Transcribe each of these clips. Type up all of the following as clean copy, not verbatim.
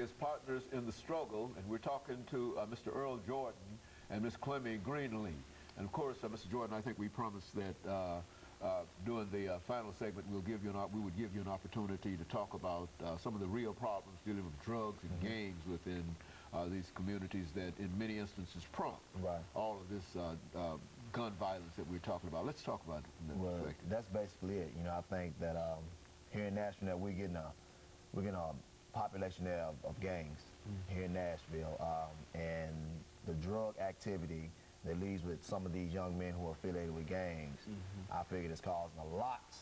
is Partners in the Struggle, and we're talking to Mr. EJordan and Ms. CGreenlee3. And of course, Mr. Jordan, I think we promised that during the final segment we would give you an opportunity to talk about some of the real problems dealing with drugs and gangs within these communities that in many instances prompt all of this gun violence that we're talking about. Let's talk about it. Well, that's basically it. You know, I think that here in Nashville we're getting a population there of gangs here in Nashville, and the drug activity that leads with some of these young men who are affiliated with gangs, I figure it's causing a lot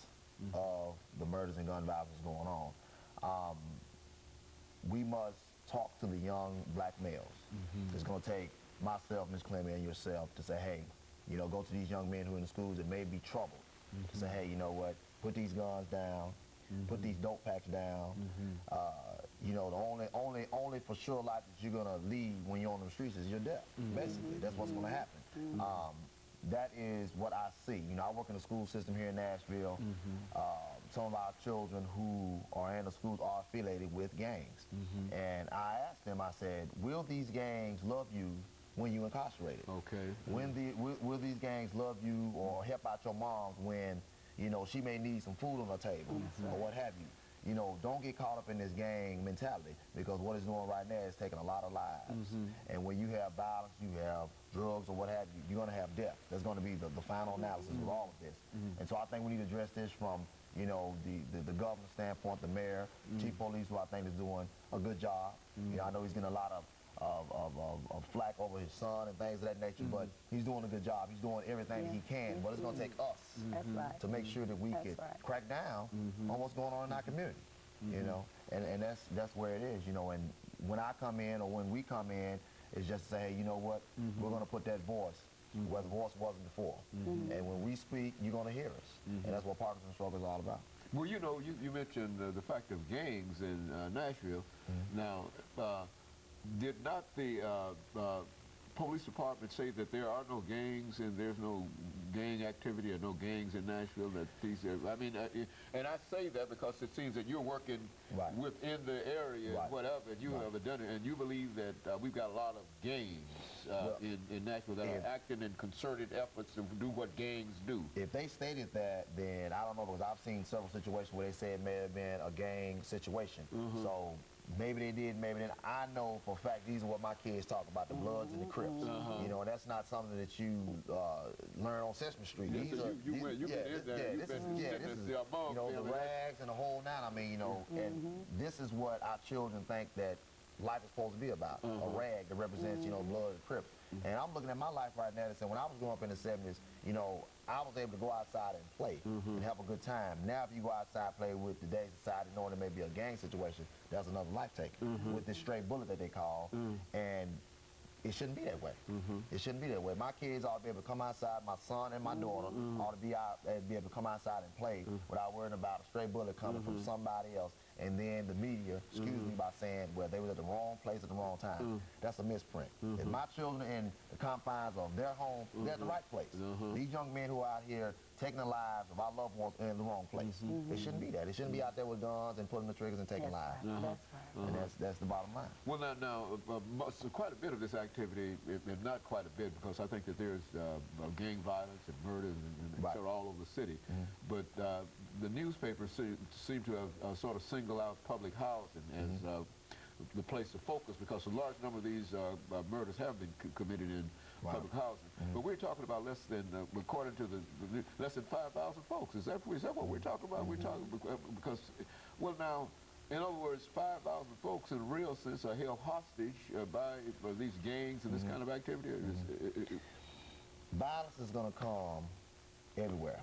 of the murders and gun violence going on. We must talk to the young black males. It's going to take myself, Ms. Clemmy, and yourself to say, hey, you know, go to these young men who are in the schools that may be troubled, to say, hey, you know what, put these guns down, put these dope packs down. You know, the only for sure life that you're gonna lead when you're on the streets is your death. Basically, that's what's gonna happen. That is what I see. You know, I work in the school system here in Nashville. Some of our children who are in the schools are affiliated with gangs. And I asked them, I said, will these gangs love you when you're incarcerated? Okay. Will these gangs love you or help out your moms when, you know, she may need some food on her table or what have you? You know, don't get caught up in this gang mentality, because what it's doing right now is taking a lot of lives. And when you have violence, you have drugs or what have you, you're going to have death. That's going to be the final analysis of all of this. And so I think we need to address this from, you know, the governor's standpoint, the mayor, chief police, who I think is doing a good job. You know, I know he's getting a lot of flack over his son and things of that nature, but he's doing a good job. He's doing everything that he can, but it's going to take us to make sure that we can crack down on what's going on in our community. You know, and that's where it is. You know, and when I come in or when we come in, it's just to say, hey, you know what, we're going to put that voice where the voice wasn't before, and when we speak, you're going to hear us, and that's what Partners in the Struggle is all about. Well, you know, you mentioned the fact of gangs in Nashville. Now, did not the police department say that there are no gangs and there's no gang activity or no gangs in Nashville? That these I mean, and I say that because it seems that you're working within the area, whatever, and you have done it, and you believe that we've got a lot of gangs in Nashville that are acting in concerted efforts to do what gangs do. If they stated that, then I don't know, because I've seen several situations where they said it may have been a gang situation. So maybe they did, maybe they didn't. I know for a fact these are what my kids talk about, the Bloods and the Crips. You know, and that's not something that you learn on Sesame Street. These are, you this is you know, the rags and the whole nine. I mean, you know, and this is what our children think that life is supposed to be about, a rag that represents, you know, Blood and Crips. And I'm looking at my life right now and saying, when I was growing up in the 70s, you know, I was able to go outside and play and have a good time. Now if you go outside and play with today's society, knowing there may be a gang situation, that's another life taken with this stray bullet that they call. And it shouldn't be that way. It shouldn't be that way. My kids ought to be able to come outside, my son and my daughter ought to be able to come outside and play without worrying about a stray bullet coming from somebody else, and then the media excuse me by saying, well, they were at the wrong place at the wrong time. That's a misprint. If my children in the confines of their home, they're at the right place. These young men who are out here taking the lives of our loved ones are in the wrong place. It shouldn't be that. It shouldn't be out there with guns and pulling the triggers and taking lives. And that's the bottom line. Well, now so quite a bit of this activity, and not quite a bit, because I think that there's gang violence and murders and all over the city. But the newspapers seem to have sort of singled out public housing as the place to focus, because a large number of these murders have been committed in public housing. But we're talking about less than, according to the less than 5,000 folks. Is that what we're talking about? We're talking because, well, now, in other words, 5,000 folks in a real sense are held hostage by these gangs and this kind of activity. Violence is going to come everywhere.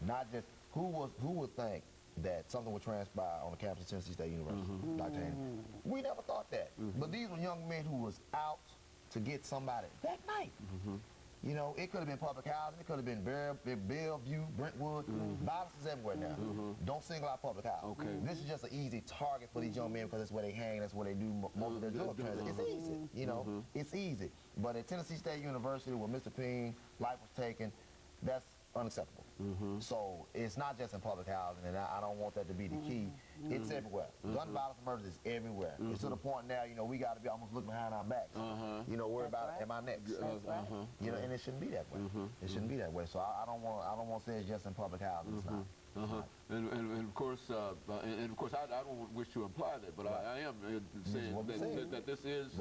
Not just who would think that something would transpire on the campus of Tennessee State University, Dr. Haney. We never thought that. But these were young men who was out to get somebody that night. You know, it could have been public housing, it could have been Bellevue, Brentwood. Violence is everywhere now. Don't single out public housing. This is just an easy target for these young men, because that's where they hang, that's where they do most of their drug transactions. It's easy, you know, it's easy. But at Tennessee State University, where Mr. Payne's life was taken, that's unacceptable. So it's not just in public housing, and I don't want that to be the key. It's everywhere. Gun violence and murders is everywhere. It's to the point now, you know, we got to be almost looking behind our backs. You know, worry about am I next? You know, and it shouldn't be that way. It shouldn't be that way. So I don't want to say it's just in public housing. It's not. And of course, I don't wish to imply that, but I am saying that this is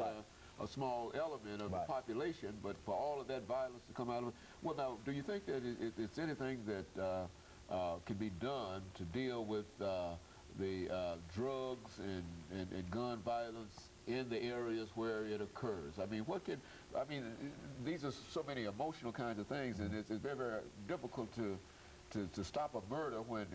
a small element of the population, but for all of that violence to come out of it, well, now, do you think that it's anything that can be done to deal with the drugs and gun violence in the areas where it occurs? I mean, these are so many emotional kinds of things, and it's very, very difficult to stop a murder when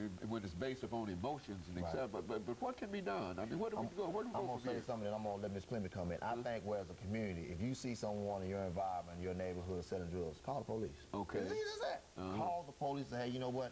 it's based upon emotions and etc. But what can be done? I mean, where do we go? Where do we go? I'm gonna say something, and I'm gonna let Ms. Clement come in. I think, where as a community, if you see someone in your environment, your neighborhood selling drugs, call the police. Okay. It's easy as that. Call the police and say, hey, you know what?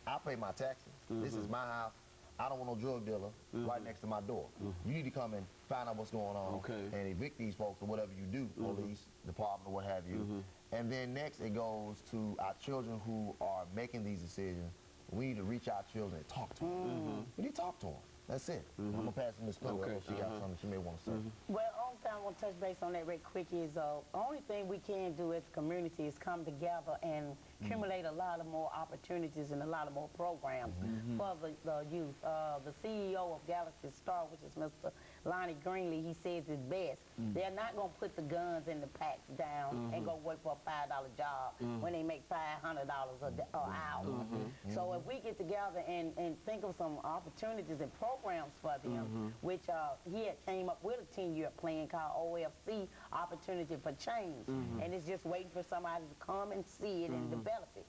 I pay my taxes. This is my house. I don't want no drug dealer right next to my door. You need to come and find out what's going on and evict these folks or whatever you do, police, department, or what have you. And then next it goes to our children who are making these decisions. We need to reach our children and talk to them. We need to talk to them. That's it. I'm going to pass it to Ms. Clement. She got something she may want to say. Well, only thing I want to touch base on that real quick is the only thing we can do as a community is come together and accumulate a lot of more opportunities and a lot of more programs for the youth. The CEO of Galaxy Star, which is Mr. CGreenlee3, he says it best. They're not going to put the guns in the packs down and go work for a $5 job when they make $500 an hour. So if we get together and think of some opportunities and programs for them, which he had came up with a 10-year plan called OFC, Opportunity for Change, and it's just waiting for somebody to come and see it and develop it.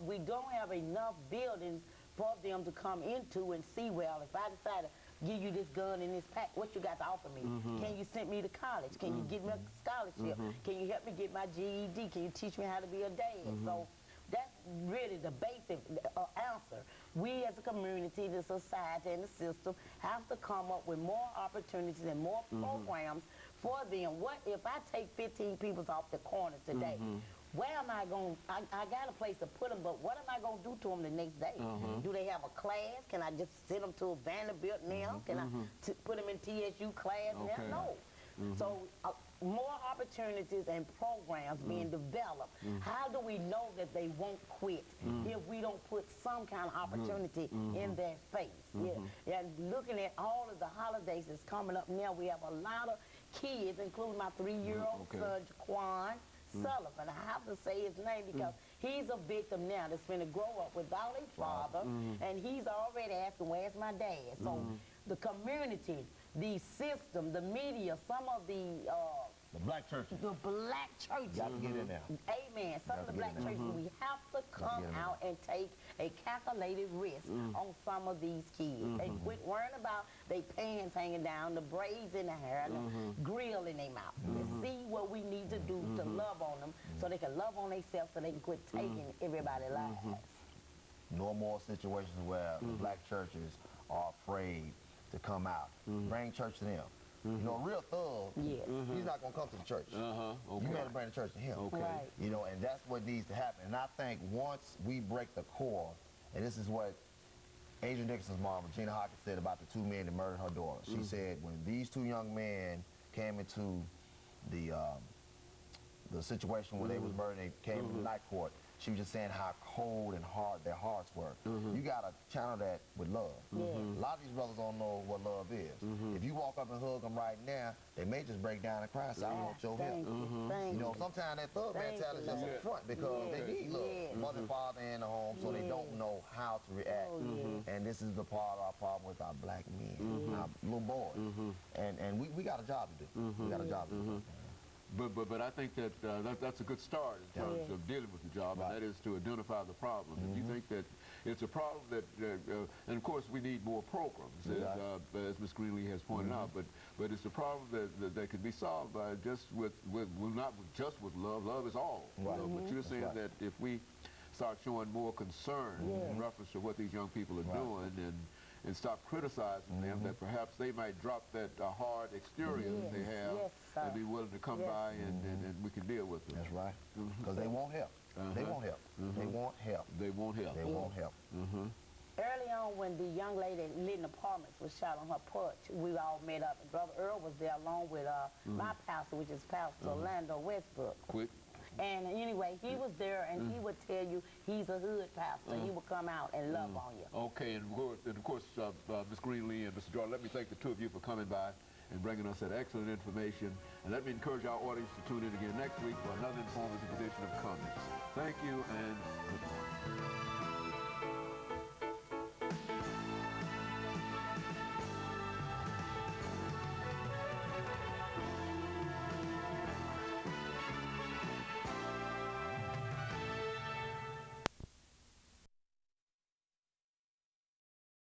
We don't have enough buildings for them to come into and see, well, if I decide to give you this gun and this pack, what you got to offer me? Can you send me to college? Can you give me a scholarship? Can you help me get my GED? Can you teach me how to be a dad? So that's really the basic answer. We as a community, the society, and the system have to come up with more opportunities and more programs for them. What if I take 15 people off the corner today? Where am I going? I got a place to put them, but what am I going to do to them the next day? Do they have a class? Can I just send them to a Vanderbilt now? Can I put them in TSU class now? No. So more opportunities and programs being developed. How do we know that they won't quit if we don't put some kind of opportunity in their face? And looking at all of the holidays that's coming up now, we have a lot of kids, including my 3-year-old son, Jaquan Sullivan. I have to say his name because he's a victim now that's going to grow up without a father, and he's already asking, where's my dad? So the community, the system, the media, some of the black churches. The black churches. Got to get in there. Amen. Some of the black churches, we have to come out and take a calculated risk on some of these kids. And quit worrying about their pants hanging down, the braids in the hair, the grill in their mouth. And see what we need to do to love on them so they can love on themselves so they can quit taking everybody's lives. No more situations where the black churches are afraid to come out. Bring church to them. You know, a real thug, he's not going to come to the church. You got to bring the church to him. You know, and that's what needs to happen. And I think once we break the core, and this is what Adrian Dixon's mom, Regina Hawkins, said about the 2 men that murdered her daughter. She said when these 2 young men came into the situation where they was murdered, they came to the night court, she was just saying how cold and hard their hearts were. You got to channel that with love. A lot of these brothers don't know what love is. If you walk up and hug them right now, they may just break down and cry and say, I want your help. You know, sometimes that thug mentality is just a front because they need love. Mother and father in the home, so they don't know how to react. And this is the part of our problem with our black men, our little boys. And we got a job to do. We got a job to do. But I think that that's a good start in terms of dealing with the job, and that is to identify the problem. If you think that it's a problem that, and of course we need more programs, as Ms. Greenlee has pointed out, but it's a problem that can be solved by not just with love. Love is all. But you're saying that if we start showing more concern in reference to what these young people are doing and stop criticizing them, that perhaps they might drop that hard exterior that they have and be willing to come by and we can deal with them. That's right. Because they won't help. They won't help. They won't help. They won't help. They won't help. Early on, when the young lady living in apartments was shot on her porch, we all met up. And Brother Earl was there along with my pastor, which is Pastor Orlando Westbrook. Quick. And anyway, he was there, and he would tell you he's a hood pastor. He would come out and love on you. Okay, and of course, Ms. Greenlee and Mr. Jordan, let me thank the two of you for coming by and bringing us that excellent information. And let me encourage our audience to tune in again next week for another informative edition of Comments. Thank you, and good morning.